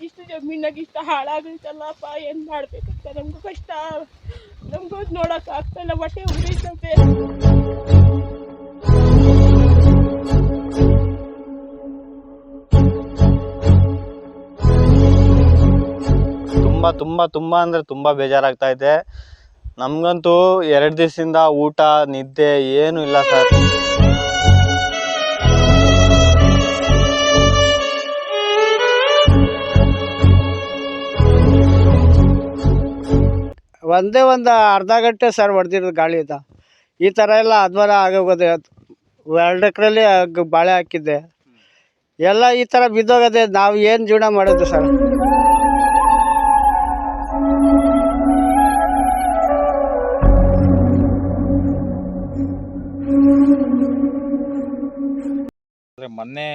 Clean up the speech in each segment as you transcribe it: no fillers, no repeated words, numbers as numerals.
ಇದಿಷ್ಟು ಜಮೀನಾಗ ಇಷ್ಟ ಹಾಳಾಗೈತಲ್ಲಪ್ಪ, ಏನು ಮಾಡಬೇಕಂತ ನಮಗೂ ಕಷ್ಟ. ನಮಗೂ ನೋಡೋಕೆ ಆಗ್ತಾಯಿಲ್ಲ, ಹೊಟ್ಟೆ ಉರಿತದೆ. ತುಂಬ ಅಂದರೆ ತುಂಬ ಬೇಜಾರಾಗ್ತಾ ಇದೆ. ನಮಗಂತೂ 2 ದಿವಸದಿಂದ ಊಟ ನಿದ್ದೆ ಏನೂ ಇಲ್ಲ ಸರ್. ಒಂದೇ ಒಂದು ಅರ್ಧ ಗಂಟೆ ಸರ್ ಹೊಡೆದಿರೋದು ಗಾಳಿದ. ಈ ಥರ ಎಲ್ಲ ಅಧ್ವಾನ ಆಗೋಗೋದೆ. 2 ಎಕರೆಲಿ ಬಾಳೆ ಹಾಕಿದ್ದೆ, ಎಲ್ಲ ಈ ಥರ ಬಿದ್ದೋಗದೆ. ನಾವು ಏನು ಜೀವನ ಮಾಡೋದು ಸರ್? ಮೊನ್ನೆ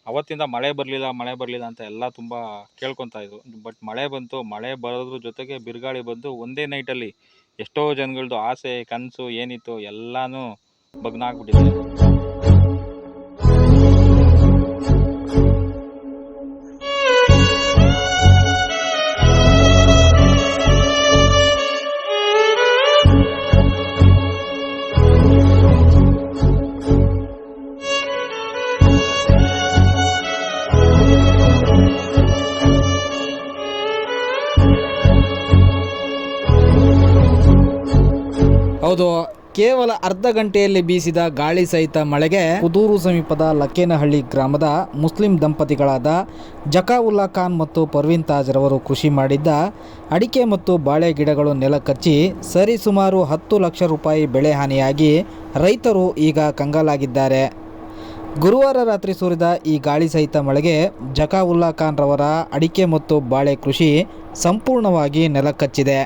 ಅವತ್ತಿಂದ ಮಳೆ ಬರಲಿಲ್ಲ ಅಂತ ಎಲ್ಲ ತುಂಬ ಕೇಳ್ಕೊತಾ ಇದ್ರು. ಬಟ್ ಮಳೆ ಬಂತು. ಮಳೆ ಬರೋದ್ರ ಜೊತೆಗೆ ಬಿರುಗಾಳಿ ಬಂದು ಒಂದೇ ನೈಟಲ್ಲಿ ಎಷ್ಟೋ ಜನಗಳದ್ದು ಆಸೆ ಕನಸು ಏನಿತ್ತು ಎಲ್ಲನೂ ಬಗ್ನಾಗ್ಬಿಟ್ಟಿದೆ. ಹೌದು, ಕೇವಲ ಅರ್ಧ ಗಂಟೆಯಲ್ಲಿ ಬೀಸಿದ ಗಾಳಿ ಸಹಿತ ಮಳೆಗೆ ಕುದೂರು ಸಮೀಪದ ಲಕ್ಕೇನಹಳ್ಳಿ ಗ್ರಾಮದ ಮುಸ್ಲಿಂ ದಂಪತಿಗಳಾದ ಜಕಾವುಲ್ಲಾ ಖಾನ್ ಮತ್ತು ಪರ್ವೀನ್ ತಾಜ್ ರವರು ಕೃಷಿ ಮಾಡಿದ್ದ ಅಡಿಕೆ ಮತ್ತು ಬಾಳೆ ಗಿಡಗಳು ನೆಲಕಚ್ಚಿ ಸರಿಸುಮಾರು 10 ಲಕ್ಷ ರೂಪಾಯಿ ಬೆಳೆ ಹಾನಿಯಾಗಿ ರೈತರು ಈಗ ಕಂಗಾಲಾಗಿದ್ದಾರೆ. ಗುರುವಾರ ರಾತ್ರಿ ಸುರಿದ ಈ ಗಾಳಿ ಸಹಿತ ಮಳೆಗೆ ಜಕಾವುಲ್ಲಾ ಖಾನ್ ರವರ ಅಡಿಕೆ ಮತ್ತು ಬಾಳೆ ಕೃಷಿ ಸಂಪೂರ್ಣವಾಗಿ ನೆಲಕಚ್ಚಿದೆ.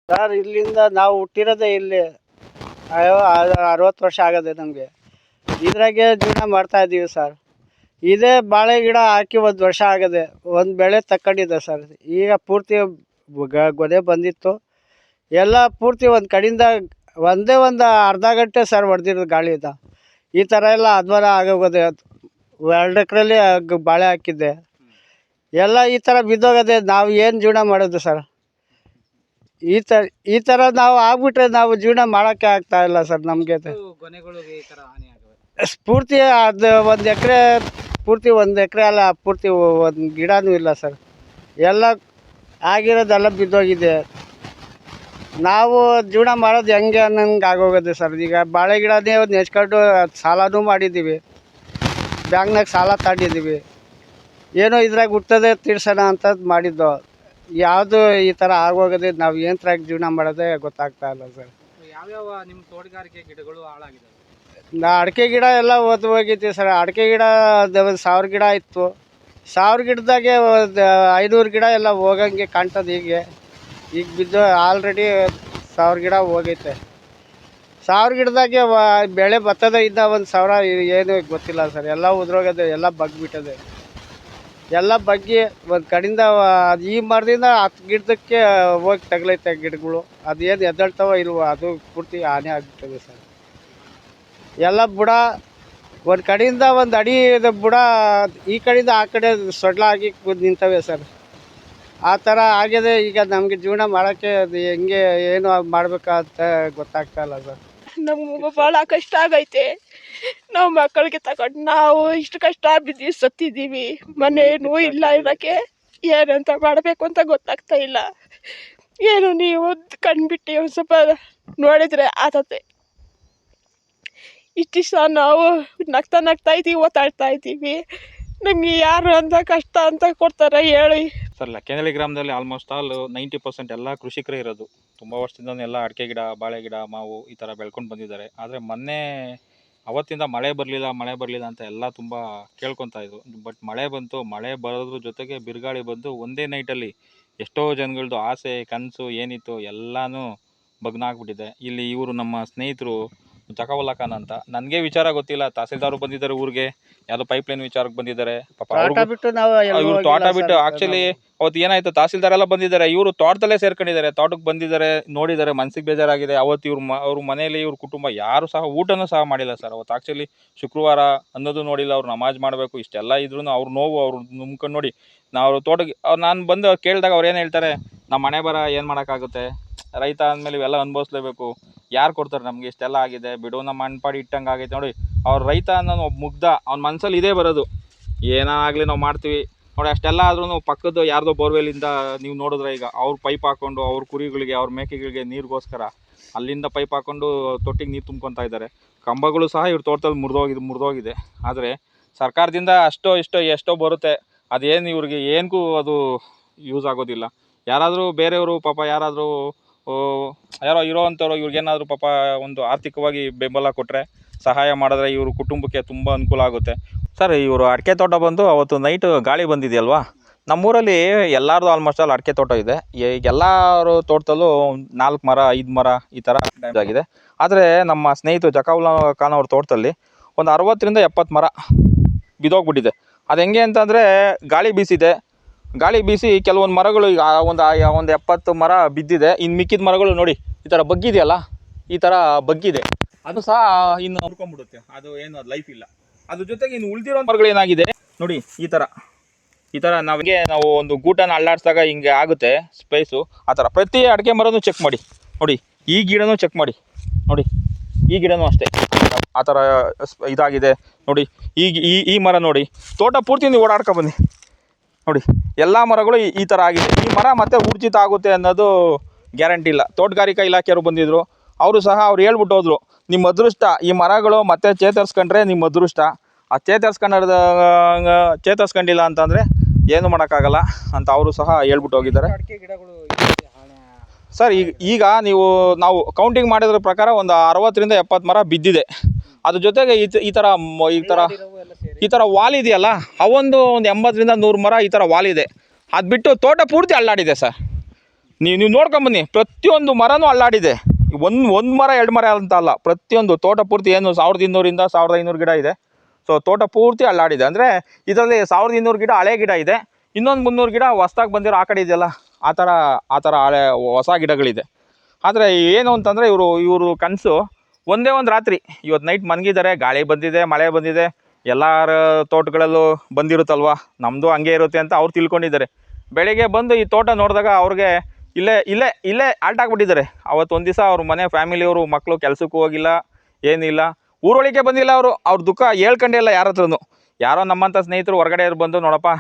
ಸರ್, ಇಲ್ಲಿಂದ ನಾವು ಹುಟ್ಟಿರೋದೇ ಇಲ್ಲಿ. 60 ವರ್ಷ ಆಗದೆ ನಮಗೆ. ಇದ್ರಾಗೆ ಜೀವನ ಮಾಡ್ತಾ ಇದ್ದೀವಿ ಸರ್. ಇದೇ ಬಾಳೆ ಗಿಡ ಹಾಕಿ 1 ವರ್ಷ ಆಗದೆ, ಒಂದು ಬೆಳೆ ತಕ್ಕೊಂಡಿದ್ದೆ ಸರ್. ಈಗ ಪೂರ್ತಿ ಗೊನೆ ಬಂದಿತ್ತು, ಎಲ್ಲ ಪೂರ್ತಿ ಒಂದು ಕಡೆಯಿಂದ ಒಂದೇ ಒಂದು ಅರ್ಧ ಗಂಟೆ ಸರ್ ಹೊಡೆದಿರೋದು ಗಾಳಿದ. ಈ ಥರ ಎಲ್ಲ ಅಧ್ವಾನ ಆಗೋಗೋದೆ. 2 ಎಕರೆಲಿ ಬಾಳೆ ಹಾಕಿದ್ದೆ, ಎಲ್ಲ ಈ ಥರ ಬಿದ್ದೋಗದೆ. ನಾವು ಏನು ಜೀವನ ಮಾಡೋದು ಸರ್? ಈ ಥರ ನಾವು ಆಗ್ಬಿಟ್ರೆ ನಾವು ಜೀವನ ಮಾಡೋಕ್ಕೆ ಆಗ್ತಾ ಇಲ್ಲ ಸರ್. ನಮಗೆ ಪೂರ್ತಿ ಅದು 1 ಎಕರೆ ಪೂರ್ತಿ 1 ಎಕರೆ ಅಲ್ಲ, ಪೂರ್ತಿ ಒಂದು ಗಿಡನೂ ಇಲ್ಲ ಸರ್. ಎಲ್ಲ ಆಗಿರೋದೆಲ್ಲ ಬಿದ್ದೋಗಿದೆ. ನಾವು ಜೀವನ ಮಾಡೋದು ಹೆಂಗೆ ಅನ್ನಂಗೆ ಆಗೋಗಿದೆ ಸರ್. ಈಗ ಬಾಳೆ ಗಿಡನೇ ನೆಚ್ಕೊಂಡು ಸಾಲನೂ ಮಾಡಿದ್ದೀವಿ, ಬ್ಯಾಂಕ್ನಾಗ ಸಾಲ ತಗೊಂಡಿದ್ದೀವಿ. ಏನೋ ಇದ್ರಾಗ ಹುಟ್ಟದೆ ತೀರ್ಸೋಣ ಅಂತ ಮಾಡಿದ್ದು. ಯಾವುದು ಈ ಥರ ಆಗೋಗಿದೆ. ನಾವು ಏನು ಥರ ಜೀವನ ಮಾಡೋದೇ ಗೊತ್ತಾಗ್ತಾ ಇಲ್ಲ ಸರ್. ಯಾವ್ಯಾವ ನಿಮ್ಮ ತೋಟಗಾರಿಕೆ ಗಿಡಗಳು ಹಾಳಾಗಿದೆ? ಅಡಿಕೆ ಗಿಡ ಎಲ್ಲ ಹೋಗಿದ್ದೀವಿ ಸರ್. ಅಡಿಕೆ ಗಿಡ 1000 ಗಿಡ ಇತ್ತು. 1000 ಗಿಡದಾಗೆ 500 ಗಿಡ ಎಲ್ಲ ಹೋಗಂಗೆ ಕಾಣ್ತದೆ. ಈಗ ಬಿದ್ದು ಆಲ್ರೆಡಿ 1000 ಗಿಡ ಹೋಗೈತೆ. 1000 ಗಿಡದಾಗೆ ಬೆಳೆ ಬರ್ತದೆ, ಇದ್ದ 1000 ಏನು ಗೊತ್ತಿಲ್ಲ ಸರ್. ಎಲ್ಲ ಉದ್ರೋಗದೆ, ಎಲ್ಲ ಬಗ್ಬಿಟ್ಟದೆ. ಎಲ್ಲ ಬಗ್ಗಿ ಒಂದು ಕಡೆಯಿಂದ ಈ ಮರದಿಂದ 10 ಗಿಡಕ್ಕೆ ಹೋಗಿ ತಗಲೈತೆ ಗಿಡಗಳು. ಅದೇನು ಎದ್ದೇಳ್ತಾವೋ ಇಲ್ವೋ, ಅದು ಪೂರ್ತಿ ಹಾನಿ ಆಗಿಬಿಟ್ಟದೆ ಸರ್. ಎಲ್ಲ ಬುಡ ಒಂದು ಕಡೆಯಿಂದ 1 ಅಡಿ ಬುಡ ಈ ಕಡೆಯಿಂದ ಆ ಕಡೆ ಸೊಡ್ಲಾಗಿ ನಿಂತವೆ ಸರ್. ಆ ಥರ ಆಗಿದೆ. ಈಗ ನಮಗೆ ಜೀವನ ಮಾಡೋಕ್ಕೆ ಅದು ಹೆಂಗೆ ಏನು ಮಾಡಬೇಕಂತ ಗೊತ್ತಾಗ್ತಾ ಇಲ್ಲ ಸರ್. ನಮಗೂ ಭಾಳ ಕಷ್ಟ ಆಗೈತೆ. ನಾವು ಮಕ್ಕಳಿಗೆ ತಗೊಂಡು ನಾವು ಇಷ್ಟು ಕಷ್ಟ ಬಿದ್ದು ಸತ್ತಿದ್ದೀವಿ. ಮನೇನೂ ಇಲ್ಲ ಇರೋಕ್ಕೆ. ಏನಂತ ಮಾಡಬೇಕು ಅಂತ ಗೊತ್ತಾಗ್ತಾ ಇಲ್ಲ. ಏನು ನೀವು ಕಂಡುಬಿಟ್ಟು ಒಂದು ಸ್ವಲ್ಪ ನೋಡಿದರೆ ಆತತೆ. ಇಷ್ಟು ದಿವಸ ನಾವು ನಗ್ತಾ ಇದ್ದೀವಿ, ಓದಾಡ್ತಾ ಇದ್ದೀವಿ. ನಮಗೆ ಯಾರು ಅಂತ ಕಷ್ಟ ಅಂತ ಕೊಡ್ತಾರೆ ಹೇಳಿ ಸರ್? ಲಕ್ಕೇನಹಳ್ಳಿ ಗ್ರಾಮದಲ್ಲಿ ಆಲ್ಮೋಸ್ಟ್ ಆಲ್ 90% ಎಲ್ಲ ಕೃಷಿಕರೇ ಇರೋದು. ತುಂಬ ವರ್ಷದಿಂದ ಎಲ್ಲ ಅಡಿಕೆ ಗಿಡ ಬಾಳೆ ಗಿಡ ಮಾವು ಈ ಥರ ಬೆಳ್ಕೊಂಡು ಬಂದಿದ್ದಾರೆ. ಆದರೆ ಮೊನ್ನೆ ಅವತ್ತಿಂದ ಮಳೆ ಬರಲಿಲ್ಲ ಅಂತ ಎಲ್ಲ ತುಂಬ ಕೇಳ್ಕೊತಾ ಇದ್ರು. ಬಟ್ ಮಳೆ ಬಂತು. ಮಳೆ ಬರೋದ್ರ ಜೊತೆಗೆ ಬಿರುಗಾಳಿ ಬಂದು ಒಂದೇ ನೈಟಲ್ಲಿ ಎಷ್ಟೋ ಜನಗಳದ್ದು ಆಸೆ ಕನಸು ಏನಿತ್ತು ಎಲ್ಲನೂ ಬಗ್ನಾಗ್ಬಿಟ್ಟಿದೆ. ಇಲ್ಲಿ ಇವರು ನಮ್ಮ ಸ್ನೇಹಿತರು ಜಕಾವುಲ್ಲಾ ಖಾನ್ ಅಂತ. ನನಗೆ ವಿಚಾರ ಗೊತ್ತಿಲ್ಲ, ತಹಸೀಲ್ದಾರ್ ಬಂದಿದ್ದಾರೆ ಊರಿಗೆ, ಯಾವುದೋ ಪೈಪ್ಲೈನ್ ವಿಚಾರಕ್ಕೆ ಬಂದಿದ್ದಾರೆ ಪಾಪ. ತೋಟ ಬಿಟ್ಟು ನಾವು ಎಲ್ಲೂ ಇವ್ರು ಹೋಗಿಲ್ಲ ತೋಟ ಸರ್. ಬಿಟ್ಟು ಆಕ್ಚುಲಿ ಅವತ್ತು ಏನಾಯ್ತು, ತಹಸೀಲ್ದಾರ್ ಎಲ್ಲ ಬಂದಿದ್ದಾರೆ, ಇವರು ತೋಟದಲ್ಲೇ ಸೇರ್ಕೊಂಡಿದ್ದಾರೆ. ತೋಟಕ್ಕೆ ಬಂದಿದ್ದಾರೆ, ನೋಡಿದ್ದಾರೆ, ಮನ್ಸಿಗೆ ಬೇಜಾರಾಗಿದೆ. ಅವತ್ತು ಅವ್ರ ಮನೆಯಲ್ಲಿ ಇವ್ರ ಕುಟುಂಬ ಯಾರು ಸಹ ಊಟನೂ ಸಹ ಮಾಡಿಲ್ಲ ಸರ್ ಅವತ್ತು. ಆಕ್ಚುಲಿ ಶುಕ್ರವಾರ ಅನ್ನೋದು ನೋಡಿಲ್ಲ, ಅವ್ರು ನಮಾಜ್ ಮಾಡಬೇಕು, ಇಷ್ಟೆಲ್ಲ ಇದ್ರೂ ಅವ್ರ ನೋವು ಅವ್ರು ನುಮ್ಕೊಂಡು ನೋಡಿ. ನಾವು ತೋಟಕ್ಕೆ ನಾನು ಬಂದು ಕೇಳಿದಾಗ ಅವ್ರು ಏನು ಹೇಳ್ತಾರೆ, ನಮ್ಮ ಮನೆ ಬರ ಏನು ಮಾಡೋಕ್ಕಾಗುತ್ತೆ, ರೈತ ಅಂದಮೇಲೆ ಇವೆಲ್ಲ ಅನುಭವಿಸ್ಲೇಬೇಕು, ಯಾರು ಕೊಡ್ತಾರೆ ನಮಗೆ, ಇಷ್ಟೆಲ್ಲ ಆಗಿದೆ ಬಿಡು, ನಮ್ಮ ಅನ್ಪಾಡಿ ಇಟ್ಟಂಗೆ ಆಗೈತೆ ನೋಡಿ. ಅವ್ರ ರೈತ ಅನ್ನೋ ಒಬ್ಬ ಮುಗ್ಧ, ಅವ್ನ ಮನಸ್ಸಲ್ಲಿ ಇದೇ ಬರೋದು, ಏನಾಗಲಿ ನಾವು ಮಾಡ್ತೀವಿ ನೋಡಿ. ಅಷ್ಟೆಲ್ಲ ಆದ್ರೂ ಪಕ್ಕದ ಯಾರ್ದೋ ಬೋರ್ವೆಲಿಂದ ನೀವು ನೋಡಿದ್ರೆ ಈಗ ಅವ್ರು ಪೈಪ್ ಹಾಕ್ಕೊಂಡು ಅವ್ರ ಕುರಿಗಳಿಗೆ ಅವ್ರ ಮೇಕೆಗಳಿಗೆ ನೀರಿಗೋಸ್ಕರ ಅಲ್ಲಿಂದ ಪೈಪ್ ಹಾಕ್ಕೊಂಡು ತೊಟ್ಟಿಗೆ ನೀರು ತುಂಬ್ಕೊತಾ ಇದ್ದಾರೆ. ಕಂಬಗಳು ಸಹ ಇವ್ರ ತೋಟದಲ್ಲಿ ಮುರಿದೋಗಿದೆ. ಆದರೆ ಸರ್ಕಾರದಿಂದ ಅಷ್ಟೋ ಇಷ್ಟೋ ಎಷ್ಟೋ ಬರುತ್ತೆ, ಅದೇನು ಇವ್ರಿಗೆ ಏನಕ್ಕೂ ಅದು ಯೂಸ್ ಆಗೋದಿಲ್ಲ. ಯಾರಾದರೂ ಬೇರೆಯವರು ಪಾಪ ಯಾರಾದರೂ ಯಾರೋ ಇರೋವಂಥವ್ರು ಇವ್ರಿಗೇನಾದರೂ ಪಾಪ ಒಂದು ಆರ್ಥಿಕವಾಗಿ ಬೆಂಬಲ ಕೊಟ್ಟರೆ, ಸಹಾಯ ಮಾಡಿದ್ರೆ ಇವ್ರ ಕುಟುಂಬಕ್ಕೆ ತುಂಬ ಅನುಕೂಲ ಆಗುತ್ತೆ. ಸರ್, ಇವರು ಅಡಿಕೆ ತೋಟ ಬಂದು ಅವತ್ತು ನೈಟು ಗಾಳಿ ಬಂದಿದೆಯಲ್ವಾ, ನಮ್ಮೂರಲ್ಲಿ ಎಲ್ಲರದು ಆಲ್ಮೋಸ್ಟ್ ಅಲ್ಲಿ ಅಡಿಕೆ ತೋಟ ಇದೆ. ಈಗ ಎಲ್ಲರ ತೋಟದಲ್ಲೂ 4 ಮರ 5 ಮರ ಈ ಥರ ಡ್ಯಾಮೇಜ್ ಆಗಿದೆ. ಆದರೆ ನಮ್ಮ ಸ್ನೇಹಿತರು ಜಕಾವುಲ್ಲಾ ಖಾನ್ ಅವ್ರ ತೋಟದಲ್ಲಿ ಒಂದು 60ರಿಂದ 70 ಮರ ಬಿದ್ದೋಗ್ಬಿಟ್ಟಿದೆ. ಅದು ಹೆಂಗೆ ಅಂತಂದರೆ ಗಾಳಿ ಬೀಸಿದೆ, ಗಾಳಿ ಬೀಸಿ ಕೆಲವೊಂದು ಮರಗಳು ಈಗ ಒಂದು 70 ಮರ ಬಿದ್ದಿದೆ. ಇನ್ನು ಮಿಕ್ಕಿದ ಮರಗಳು ನೋಡಿ ಈ ಥರ ಬಗ್ಗಿದೆಯಲ್ಲ, ಈ ಥರ ಬಗ್ಗಿದೆ. ಅದು ಸಹ ಇನ್ನು ಹುಡ್ಕೊಂಡ್ಬಿಡುತ್ತೆ, ಅದು ಏನು ಅದು ಲೈಫ್ ಇಲ್ಲ. ಅದ್ರ ಜೊತೆಗೆ ಇನ್ನು ಉಳಿದಿರೋ ಮರಗಳು ಏನಾಗಿದೆ ನೋಡಿ, ಈ ಥರ ನಾವು ಒಂದು ಗೂಟನ ಅಳ್ಳಾಡಿಸಿದಾಗ ಹಿಂಗೆ ಆಗುತ್ತೆ ಸ್ಪೇಸು. ಆ ಥರ ಪ್ರತಿ ಅಡಿಕೆ ಮರನೂ ಚೆಕ್ ಮಾಡಿ ನೋಡಿ, ಈ ಗಿಡನೂ ಚೆಕ್ ಮಾಡಿ ನೋಡಿ, ಈ ಗಿಡನೂ ಅಷ್ಟೇ ಆ ಥರ ಇದಾಗಿದೆ ನೋಡಿ. ಈ ಮರ ನೋಡಿ, ತೋಟ ಪೂರ್ತಿ ನೀವು ಓಡಾಡ್ಕೊಬನ್ನಿ ನೋಡಿ, ಎಲ್ಲ ಮರಗಳು ಈ ಥರ ಆಗಿದೆ. ಈ ಮರ ಮತ್ತೆ ಊರ್ಜಿತ ಆಗುತ್ತೆ ಅನ್ನೋದು ಗ್ಯಾರಂಟಿ ಇಲ್ಲ. ತೋಟಗಾರಿಕಾ ಇಲಾಖೆಯವರು ಬಂದಿದ್ದರು, ಅವರು ಸಹ ಅವ್ರು ಹೇಳ್ಬಿಟ್ಟು ಹೋದ್ರು, ನಿಮ್ಮ ಅದೃಷ್ಟ ಈ ಮರಗಳು ಮತ್ತೆ ಚೇತರಿಸ್ಕೊಂಡ್ರೆ ನಿಮ್ಮ ಅದೃಷ್ಟ, ಆ ಚೇತರಿಸ್ಕೊಂಡಿಲ್ಲ ಅಂತಂದರೆ ಏನು ಮಾಡೋಕ್ಕಾಗಲ್ಲ ಅಂತ ಅವರು ಸಹ ಹೇಳ್ಬಿಟ್ಟು ಹೋಗಿದ್ದಾರೆ. ಸರ್, ಈಗ ನಾವು ಕೌಂಟಿಂಗ್ ಮಾಡಿದ್ರ ಪ್ರಕಾರ ಒಂದು 60ರಿಂದ 70 ಮರ ಬಿದ್ದಿದೆ. ಅದ್ರ ಜೊತೆಗೆ ಈ ಥರ ವಾಲ್ ಇದೆಯಲ್ಲ, ಅವೊಂದು 80ರಿಂದ 100 ಮರ ಈ ಥರ ವಾಲ್ ಇದೆ. ಅದು ಬಿಟ್ಟು ತೋಟ ಪೂರ್ತಿ ಅಲ್ಲಾಡಿದೆ ಸರ್. ನೀವು ನೋಡ್ಕೊಂಬನ್ನಿ, ಪ್ರತಿಯೊಂದು ಮರನೂ ಅಲ್ಲಾಡಿದೆ. ಒಂದು ಮರ 2 ಮರ ಅಂತ ಅಲ್ಲ, ಪ್ರತಿಯೊಂದು ತೋಟ ಪೂರ್ತಿ ಏನು 1200ರಿಂದ 1500 ಗಿಡ ಇದೆ. ಸೊ ತೋಟ ಪೂರ್ತಿ ಅಲ್ಲಾಡಿದೆ. ಅಂದರೆ ಇದರಲ್ಲಿ 1200 ಗಿಡ ಹಳೆ ಗಿಡ ಇದೆ, ಇನ್ನೊಂದು 300 ಗಿಡ ಹೊಸ್ದಾಗಿ ಬಂದಿರೋ ಆ ಕಡೆ ಇದೆಯಲ್ಲ, ಆ ಥರ ಹಳೆ ಹೊಸ ಗಿಡಗಳಿದೆ. ಆದರೆ ಏನು ಅಂತಂದರೆ ಇವರು ಕನಸು ಒಂದೇ ಒಂದು ರಾತ್ರಿ, ಇವತ್ತು ನೈಟ್ ಮನ್ಗಿದ್ದಾರೆ, ಗಾಳಿ ಬಂದಿದೆ, ಮಳೆ ಬಂದಿದೆ, ಎಲ್ಲರ ತೋಟಗಳಲ್ಲೂ ಬಂದಿರುತ್ತಲ್ವ, ನಮ್ಮದು ಹಂಗೆ ಇರುತ್ತೆ ಅಂತ ಅವ್ರು ತಿಳ್ಕೊಂಡಿದ್ದಾರೆ. ಬೆಳಗ್ಗೆ ಬಂದು ಈ ತೋಟ ನೋಡಿದಾಗ ಅವ್ರಿಗೆ ಇಲ್ಲೇ ಆಲ್ಟ್ ಆಗಿಬಿಟ್ಟಿದ್ದಾರೆ. ಅವತ್ತು ಒಂದು ದಿವಸ ಅವ್ರ ಮನೆ ಫ್ಯಾಮಿಲಿಯವರು ಮಕ್ಕಳು ಕೆಲಸಕ್ಕೂ ಹೋಗಿಲ್ಲ, ಏನಿಲ್ಲ, ಊರೊಳಗೆ ಬಂದಿಲ್ಲ. ಅವ್ರ ದುಃಖ ಹೇಳ್ಕೊಂಡೇ ಇಲ್ಲ ಯಾರ ಹತ್ರನೂ. ಯಾರೋ ನಮ್ಮಂಥ ಸ್ನೇಹಿತರು ಹೊರಗಡೆ ಬಂದು, ನೋಡಪ್ಪ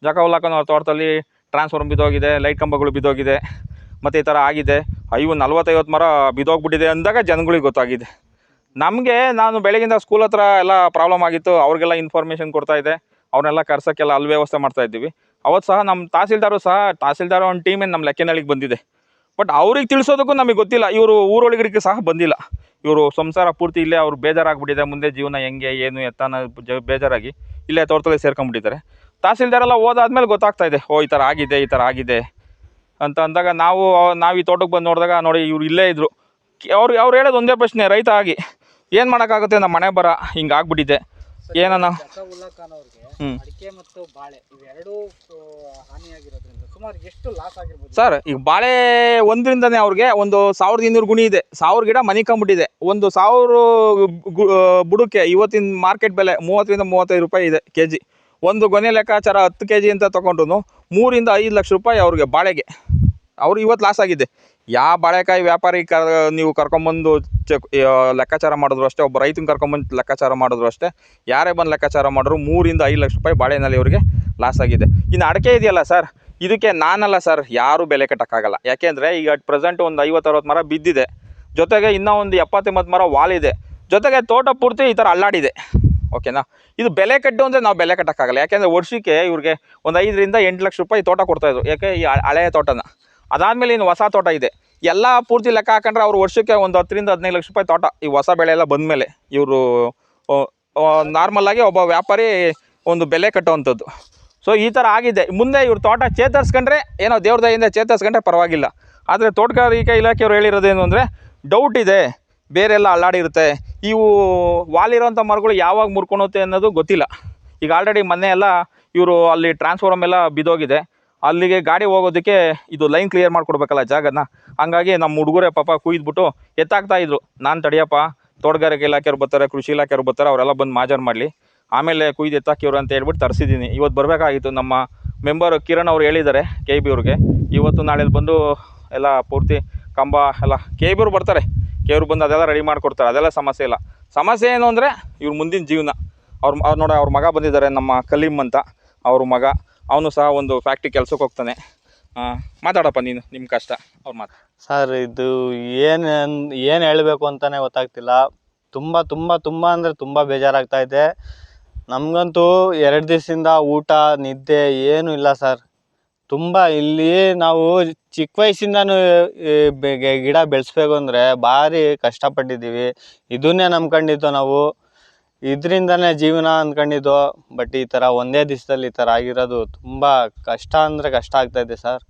ಜಕಾವುಲ್ಲಾ ಖಾನ್ ಅವ್ರ ತೋಟದಲ್ಲಿ ಟ್ರಾನ್ಸ್ಫಾರ್ಮರ್ ಬಿದ್ದೋಗಿದೆ, ಲೈಟ್ ಕಂಬಗಳು ಬಿದ್ದೋಗಿದೆ, ಮತ್ತು ಈ ಥರ ಆಗಿದೆ, 40-50 ಮರ ಬಿದ್ದೋಗ್ಬಿಟ್ಟಿದೆ ಅಂದಾಗ ಜನಗಳಿಗೆ ಗೊತ್ತಾಗಿದೆ. ನಾನು ಬೆಳಗಿಂದ ಸ್ಕೂಲ್ ಹತ್ರ ಎಲ್ಲ ಪ್ರಾಬ್ಲಮ್ ಆಗಿತ್ತು, ಅವ್ರಿಗೆಲ್ಲ ಇನ್ಫಾರ್ಮೇಷನ್ ಕೊಡ್ತಾಯಿದ್ದೆ, ಅವ್ರನ್ನೆಲ್ಲ ಕರ್ಸೋಕ್ಕೆಲ್ಲ ಅಲ್ಲಿ ವ್ಯವಸ್ಥೆ ಮಾಡ್ತಾಯಿದ್ದೀವಿ. ಅವತ್ತು ಸಹ ನಮ್ಮ ತಹಸೀಲ್ದಾರ್ ಒಂದು ಟೀಮೇ ನಮ್ಮ ಲೆಕ್ಕನಹಳ್ಳಿಗೆ ಬಂದಿದೆ. ಬಟ್ ಅವ್ರಿಗೆ ತಿಳಿಸೋದಕ್ಕೂ ನಮಗೆ ಗೊತ್ತಿಲ್ಲ, ಇವರು ಊರೊಳಗರಿಗೆ ಸಹ ಬಂದಿಲ್ಲ. ಇವರು ಸಂಸಾರ ಪೂರ್ತಿ ಇಲ್ಲೇ, ಅವ್ರು ಬೇಜಾರಾಗ್ಬಿಟ್ಟಿದೆ, ಮುಂದೆ ಜೀವನ ಹೆಂಗೆ ಏನು ಎತ್ತಾನ ಬೇಜಾರಾಗಿ ಇಲ್ಲೇ ತೋಟದಲ್ಲಿ ಸೇರ್ಕೊಂಡ್ಬಿಟ್ಟಿದ್ದಾರೆ. ತಹಸೀಲ್ದಾರೆಲ್ಲ ಹೋದಾದ್ಮೇಲೆ ಗೊತ್ತಾಗ್ತಾ ಇದೆ, ಈ ಥರ ಆಗಿದೆ ಅಂತ ಅಂದಾಗ ನಾವು ಈ ತೋಟಕ್ಕೆ ಬಂದು ನೋಡಿದಾಗ ನೋಡಿ ಇವ್ರು ಇಲ್ಲೇ ಇದ್ದರು. ಅವ್ರು ಹೇಳೋದು ಒಂದೇ ಪ್ರಶ್ನೆ, ರೈತ ಆಗಿ ಏನು ಮಾಡೋಕ್ಕಾಗುತ್ತೆ, ನಮ್ಮ ಮನೆ ಬರ ಹಿಂಗಾಗ್ಬಿಟ್ಟಿದೆ, ಏನನ್ನ. ಜಕಾವುಲ್ಲಾ ಖಾನ್ ಅವ್ರಿಗೆ ಅಡಿಕೆ ಮತ್ತು ಬಾಳೆ ಇವೆರಡೂ ಹಾನಿಯಾಗಿರೋದ್ರಿಂದ ಸುಮಾರು ಎಷ್ಟು ಲಾಸ್ ಆಗಿರ್ಬೋದು ಸರ್? ಈಗ ಬಾಳೆ ಒಂದರಿಂದನೇ ಅವ್ರಿಗೆ ಒಂದು 1200 ಗುಣಿ ಇದೆ, 1000 ಗಿಡ ಮನಿಕೊಂಬಿಟ್ಟಿದೆ. ಒಂದು 1000 ಬುಡಕ್ಕೆ ಇವತ್ತಿನ ಮಾರ್ಕೆಟ್ ಬೆಲೆ 30ರಿಂದ 35 ರೂಪಾಯಿ ಇದೆ kg. ಒಂದು ಗೊನೆ ಲೆಕ್ಕಾಚಾರ 10 kg ಅಂತ ತೊಗೊಂಡ್ರು 3ರಿಂದ 5 ಲಕ್ಷ ರೂಪಾಯಿ ಅವ್ರಿಗೆ ಬಾಳೆಗೆ. ಅವ್ರು ಇವತ್ತು ಲಾಸ್ ಆಗಿದೆ. ಯಾವ ಬಾಳೆಕಾಯಿ ವ್ಯಾಪಾರಿ ನೀವು ಕರ್ಕೊಂಬಂದು ಲೆಕ್ಕಾಚಾರ ಮಾಡಿದ್ರು ಅಷ್ಟೇ, ಒಬ್ಬ ರೈತನ ಕರ್ಕೊಂಬಂದು ಲೆಕ್ಕಾಚಾರ ಮಾಡಿದ್ರು ಅಷ್ಟೇ, ಯಾರೇ ಬಂದು ಲೆಕ್ಕಾಚಾರ ಮಾಡಿದ್ರು 3ರಿಂದ 5 ಲಕ್ಷ ರೂಪಾಯಿ ಬಾಳೆನಲ್ಲಿ ಅವರಿಗೆ ಲಾಸ್ ಆಗಿದೆ. ಇನ್ನು ಅಡಿಕೆ ಇದೆಯಲ್ಲ ಸರ್, ಇದಕ್ಕೆ ನಾನಲ್ಲ ಸರ್, ಯಾರೂ ಬೆಲೆ ಕಟ್ಟೋಕ್ಕಾಗಲ್ಲ. ಯಾಕೆಂದರೆ ಈಗ ಅಟ್ ಪ್ರೆಸೆಂಟ್ ಒಂದು 50-60 ಮರ ಬಿದ್ದಿದೆ, ಜೊತೆಗೆ ಇನ್ನೂ ಒಂದು 70-80 ಮರ ವಾಲಿದೆ, ಜೊತೆಗೆ ತೋಟ ಪೂರ್ತಿ ಈ ಥರ ಅಲ್ಲಾಡಿದೆ. ಓಕೆನಾ? ಇದು ಬೆಲೆ ಕಟ್ಟು ಅಂದರೆ ನಾವು ಬೆಲೆ ಕಟ್ಟೋಕ್ಕಾಗಲ್ಲ. ಯಾಕೆಂದರೆ ವರ್ಷಕ್ಕೆ ಇವ್ರಿಗೆ ಒಂದು 5ರಿಂದ 8 ಲಕ್ಷ ರೂಪಾಯಿ ತೋಟ ಕೊಡ್ತಾಯಿದ್ರು, ಯಾಕೆ ಈ ಹಳೆಯ ತೋಟನ. ಅದಾದಮೇಲೆ ಇನ್ನು ಹೊಸ ತೋಟ ಇದೆ, ಎಲ್ಲ ಪೂರ್ತಿ ಲೆಕ್ಕ ಹಾಕೊಂಡ್ರೆ ಅವ್ರು ವರ್ಷಕ್ಕೆ ಒಂದು 10ರಿಂದ 15 ಲಕ್ಷ ರೂಪಾಯಿ ತೋಟ. ಈ ಹೊಸ ಬೆಳೆ ಎಲ್ಲ ಬಂದಮೇಲೆ ಇವರು ನಾರ್ಮಲಾಗಿ ಒಬ್ಬ ವ್ಯಾಪಾರಿ ಒಂದು ಬೆಲೆ ಕಟ್ಟುವಂಥದ್ದು. ಸೊ ಈ ಥರ ಆಗಿದೆ. ಮುಂದೆ ಇವ್ರ ತೋಟ ಚೇತರಿಸ್ಕೊಂಡ್ರೆ ಏನೋ ದೇವ್ರ ದಯೆಯಿಂದ ಚೇತರಿಸ್ಕೊಂಡ್ರೆ ಪರವಾಗಿಲ್ಲ. ಆದರೆ ತೋಟಗಾರಿಕೆ ಇಲಾಖೆಯವ್ರು ಹೇಳಿರೋದೇನು ಅಂದರೆ, ಡೌಟ್ ಇದೆ, ಬೇರೆಲ್ಲ ಅಲ್ಲಾಡಿರುತ್ತೆ, ಇವು ವಾಲಿರೋಂಥ ಮರಗಳು ಯಾವಾಗ ಮುರ್ಕೊಳುತ್ತೆ ಅನ್ನೋದು ಗೊತ್ತಿಲ್ಲ. ಈಗ ಆಲ್ರೆಡಿ ಮೊನ್ನೆ ಎಲ್ಲ ಇವರು ಅಲ್ಲಿ ಟ್ರಾನ್ಸ್ಫಾರ್ಮ್ ಎಲ್ಲ ಬಿದ್ದೋಗಿದೆ, ಅಲ್ಲಿಗೆ ಗಾಡಿ ಹೋಗೋದಕ್ಕೆ ಇದು ಲೈನ್ ಕ್ಲಿಯರ್ ಮಾಡಿಕೊಡ್ಬೇಕಲ್ಲ ಜಾಗನ. ಹಂಗಾಗಿ ನಮ್ಮ ಹುಡುಗರೇ ಪಾಪ ಕುಯ್ದುಬಿಟ್ಟು ಎತ್ತಾಕ್ತಾಯಿದ್ರು. ನಾನು ತಡಿಯಪ್ಪ, ತೋಟಗಾರಿಕೆ ಇಲಾಖೆಯವ್ರು ಬರ್ತಾರೆ, ಕೃಷಿ ಇಲಾಖೆಯವ್ರು ಬರ್ತಾರೆ, ಅವರೆಲ್ಲ ಬಂದು ಮಾಜರ್ ಮಾಡಲಿ, ಆಮೇಲೆ ಕುಯ್ದು ಎತ್ತಾಕಿವ್ರು ಅಂತ ಹೇಳ್ಬಿಟ್ಟು ತರಿಸಿದ್ದೀನಿ. ಇವತ್ತು ಬರಬೇಕಾಗಿತ್ತು, ನಮ್ಮ ಮೆಂಬರ್ ಕಿರಣ್ ಅವ್ರು ಹೇಳಿದ್ದಾರೆ KB ಅವ್ರಿಗೆ, ಇವತ್ತು ನಾಳೆ ಬಂದು ಎಲ್ಲ ಪೂರ್ತಿ ಕಂಬ ಎಲ್ಲ KB ಅವ್ರು ಬರ್ತಾರೆ, KB ಬಂದು ಅದೆಲ್ಲ ರೆಡಿ ಮಾಡಿಕೊಡ್ತಾರೆ, ಅದೆಲ್ಲ ಸಮಸ್ಯೆ ಇಲ್ಲ. ಸಮಸ್ಯೆ ಏನು ಅಂದರೆ ಇವ್ರ ಮುಂದಿನ ಜೀವನ. ಅವ್ರು ನೋಡಿ, ಅವ್ರ ಮಗ ಬಂದಿದ್ದಾರೆ, ನಮ್ಮ ಕಲೀಮ್ ಅಂತ ಅವ್ರ ಮಗ, ಅವನು ಸಹ ಒಂದು ಫ್ಯಾಕ್ಟ್ರಿ ಕೆಲಸಕ್ಕೆ ಹೋಗ್ತಾನೆ. ಮಾತಾಡಪ್ಪ ನೀನು, ನಿಮ್ಮ ಕಷ್ಟ ಅವ್ರು ಮಾತು. ಸರ್ ಇದು ಏನು ಹೇಳಬೇಕು ಅಂತಲೇ ಗೊತ್ತಾಗ್ತಿಲ್ಲ. ತುಂಬ ತುಂಬ ತುಂಬ ಅಂದರೆ ತುಂಬ ಬೇಜಾರಾಗ್ತಾಯಿದೆ. ನಮಗಂತೂ 2 ದಿವಸದಿಂದ ಊಟ ನಿದ್ದೆ ಏನೂ ಇಲ್ಲ ಸರ್. ತುಂಬ ಇಲ್ಲಿ ನಾವು ಚಿಕ್ಕ ವಯಸ್ಸಿಂದನೂ ಗಿಡ ಬೆಳೆಸ್ಬೇಕು ಅಂದರೆ ಭಾರಿ ಕಷ್ಟಪಟ್ಟಿದ್ದೀವಿ. ಇದನ್ನೇ ನಂಬ್ಕೊಂಡಿದ್ದು ನಾವು, ಇದರಿಂದನೇ ಜೀವನ ಅಂದ್ಕೊಂಡಿದ್ದು. ಬಟ್ ಈ ಥರ ಒಂದೇ ದಿವಸದಲ್ಲಿ ಈ ಥರ ಆಗಿರೋದು ತುಂಬ ಕಷ್ಟ ಅಂದರೆ ಕಷ್ಟ ಆಗ್ತಾಯಿದೆ ಸರ್.